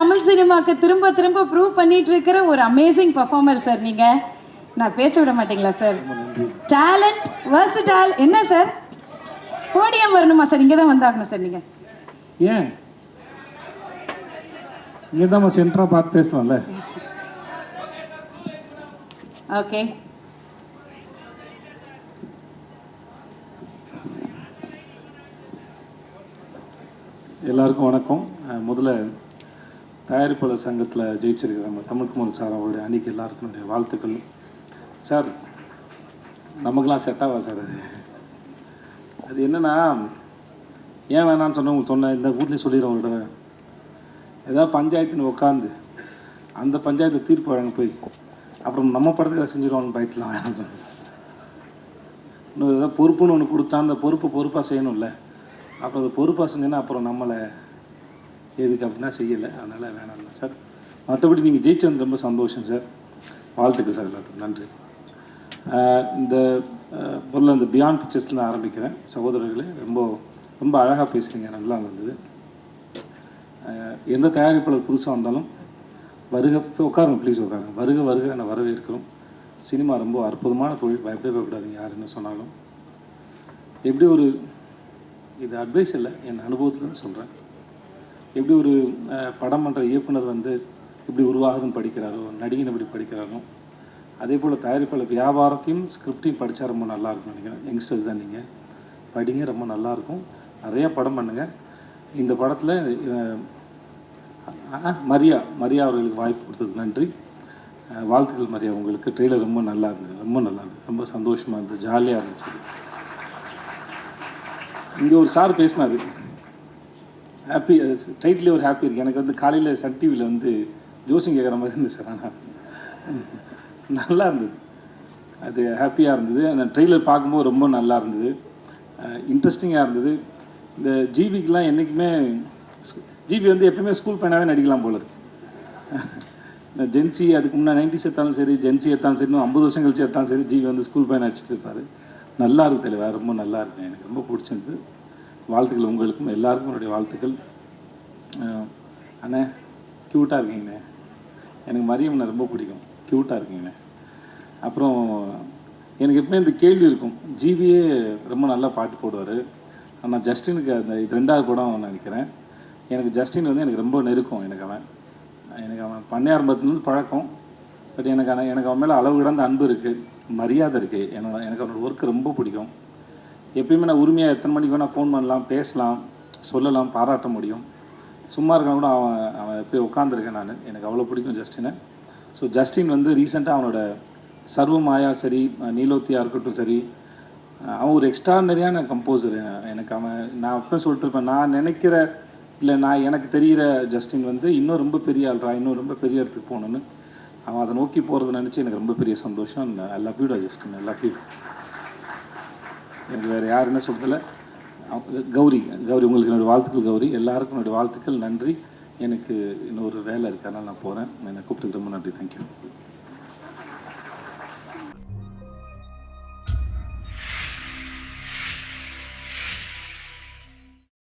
தமிழ் சினிமாக்கு திரும்ப திரும்ப ப்ரூவ் பண்ணிட்டு இருக்கிற ஒரு அமேசிங் பர்ஃபார்மர் சார் நீங்க. நான் பேச விட மாட்டீங்களா சார்? Talent versatile. என்ன சார் போடியம் வரணுமா சார்? இங்கே தான் வந்தாகணும் சார். நீங்க ஏன் இங்கே தான் சென்டரா பார்த்து பேசலாம்ல? ஓகே. எல்லாருக்கும் வணக்கம். முதல்ல தயாரிப்பாளர் சங்கத்தில் ஜெயிச்சிருக்கிற நம்ம தமிழ்குமார் சார் அவருடைய அன்றைக்கி எல்லாருக்கும் என்னுடைய வாழ்த்துக்கள். சார் நமக்கெல்லாம் செட் ஆகா சார். அது என்னென்னா, ஏன் வேணான்னு சொன்னவங்களுக்கு சொன்னேன், இந்த வீட்லேயும் சொல்லிடுறேன் அவரோட. ஏதாவது பஞ்சாயத்துன்னு உட்காந்து அந்த பஞ்சாயத்தில் தீர்ப்பு வழங்க போய் அப்புறம் நம்ம படத்தை எதாவது செஞ்சிடுவான்னு பயத்துலாம் வேணாம்னு சொன்னேன். இன்னும் ஏதாவது பொறுப்புன்னு ஒன்று கொடுத்தா அந்த பொறுப்பாக செய்யணும்ல. அப்புறம் அது பொறுப்பாக செஞ்சேன்னா அப்புறம் நம்மளை எதுக்கு அப்படின்னா செய்யலை. அதனால் வேணாம் தான் சார். மற்றபடி நீங்கள் ஜெயிச்சு வந்து ரொம்ப சந்தோஷம் சார். வாழ்த்துக்கள் சார் எல்லாத்துக்கும். நன்றி. இந்த முதல்ல இந்த பியாண்ட் பிக்சர்ஸில் ஆரம்பிக்கிறேன். சகோதரர்களே, ரொம்ப ரொம்ப அழகாக பேசுகிறீங்க, நல்லா இருந்தது. எந்த தயாரிப்பாளர் புதுசாக வந்தாலும் வருக, உட்காருங்க ப்ளீஸ் உட்காருங்க, வருக வருக நான் வரவேற்கிறோம். சினிமா ரொம்ப அற்புதமான தொழில், பயப்படக்கூடாதீங்க யார் என்ன சொன்னாலும். எப்படி ஒரு, இது அட்வைஸ் இல்லை, என் அனுபவத்துலேருந்து சொல்கிறேன். எப்படி ஒரு படம் பண்ணுற இயக்குனர் வந்து எப்படி உருவாகுதுன்னு படிக்கிறாரோ, நடிகன் எப்படி படிக்கிறாரோ, அதே போல் தயாரிப்பாளர் வியாபாரத்தையும் ஸ்கிரிப்டையும் படித்தா ரொம்ப நல்லாயிருக்கும்னு நினைக்கிறேன். யங்ஸ்டர்ஸ் தான் நீங்கள், படிங்க, ரொம்ப நல்லாயிருக்கும். நிறையா படம் பண்ணுங்கள். இந்த படத்தில் மரியா அவர்களுக்கு வாய்ப்பு கொடுத்ததுக்கு நன்றி. வாழ்த்துக்கள் மரியா உங்களுக்கு. ட்ரெய்லர் ரொம்ப நல்லா இருந்தது, ரொம்ப நல்லா இருந்தது, ரொம்ப சந்தோஷமாக இருந்தது, ஜாலியாக இருந்துச்சு. இங்கே ஒரு சார் பேசினார், ஹாப்பி டைட்டிலே ஒரு ஹாப்பி இருக்குது. எனக்கு வந்து காலையில் சன் டிவியில் வந்து ஜோசிங் கேட்குற மாதிரி இருந்தது சார். ஆனால் நல்லா இருந்தது, அது ஹாப்பியாக இருந்தது. அந்த ட்ரெய்லர் பார்க்கும்போது ரொம்ப நல்லா இருந்தது, இன்ட்ரெஸ்டிங்காக இருந்தது. இந்த ஜிவிக்கெலாம் என்றைக்குமே, ஜிவி வந்து எப்பவுமே ஸ்கூல் பையனாகவே நடிக்கலாம் போல இருக்கு. ஜென்சி அதுக்கு முன்னாடி 90s எடுத்தாலும் சரி, ஜென்சி எடுத்தாலும் சரி, இன்னும் 50 வருஷம் கழிச்சு எடுத்தாலும் சரி, ஜிவி வந்து ஸ்கூல் பையன் நடிச்சிட்டு இருப்பார். நல்லா இருக்கு தெளிவா, ரொம்ப நல்லா இருக்கு, எனக்கு ரொம்ப பிடிச்சிருந்தது. வாழ்த்துக்கள் உங்களுக்கும் எல்லாருக்கும் என்னுடைய வாழ்த்துக்கள். அண்ணே க்யூட்டாக இருக்கீங்கண்ணே, எனக்கு மரியம்ண்ணே ரொம்ப பிடிக்கும், க்யூட்டாக இருக்கீங்கண்ணே. அப்புறம் எனக்கு எப்பவுமே இந்த கேள்வி இருக்கும், ஜிவியே ரொம்ப நல்லா பாட்டு போடுவார், ஆனால் ஜஸ்டினுக்கு அந்த இது 2வது படம் நினைக்கிறேன். எனக்கு ஜஸ்டின் வந்து எனக்கு ரொம்ப நெருக்கம். எனக்கு அவன் பண்ணையாரம்பத்துலேருந்து பழக்கம். பட் எனக்கு அவன் மேலே அளவு கிடந்த அன்பு இருக்குது, மரியாதை இருக்குது. எனக்கு அவனோட ஒர்க்கு ரொம்ப பிடிக்கும். எப்பயுமே நான் உரிமையாக எத்தனை மணிக்கு வேணால் ஃபோன் பண்ணலாம், பேசலாம், சொல்லலாம், பாராட்ட முடியும். சும்மா இருக்கான் கூட அவன் போய் உட்காந்துருக்கேன் நான். எனக்கு அவ்வளோ பிடிக்கும் ஜஸ்டினை. ஸோ ஜஸ்டின் வந்து ரீசெண்டாக அவனோட சர்வமாயா சரி, நீலோத்தியாக இருக்கட்டும் சரி, அவன் ஒரு எக்ஸ்ட்ரானரியான கம்போசர். எனக்கு நான் அப்போ சொல்லிட்டு இருப்பேன், நான் நினைக்கிற இல்லை எனக்கு தெரிகிற ஜஸ்டின் வந்து இன்னும் ரொம்ப பெரிய ஆள்றா, இன்னும் ரொம்ப பெரிய இடத்துக்கு போகணுன்னு அவன் அதை நோக்கி போகிறத நினச்சி எனக்கு ரொம்ப பெரிய சந்தோஷம். ஐ லவ் யூ டா ஜஸ்டின், ஐ லவ் யூ. எனக்கு வேறு யார் என்ன சொல்கிறதில்ல. கௌரி உங்களுக்கு என்னோடய வாழ்த்துக்கள். கௌரி, எல்லாருக்கும் என்னோடய வாழ்த்துக்கள், நன்றி. எனக்கு இன்னொரு வேலை இருக்குது, அதனால் நான் போகிறேன். என்னை கூப்பிட்டுக்கு ரொம்ப நன்றி. தேங்க்யூ.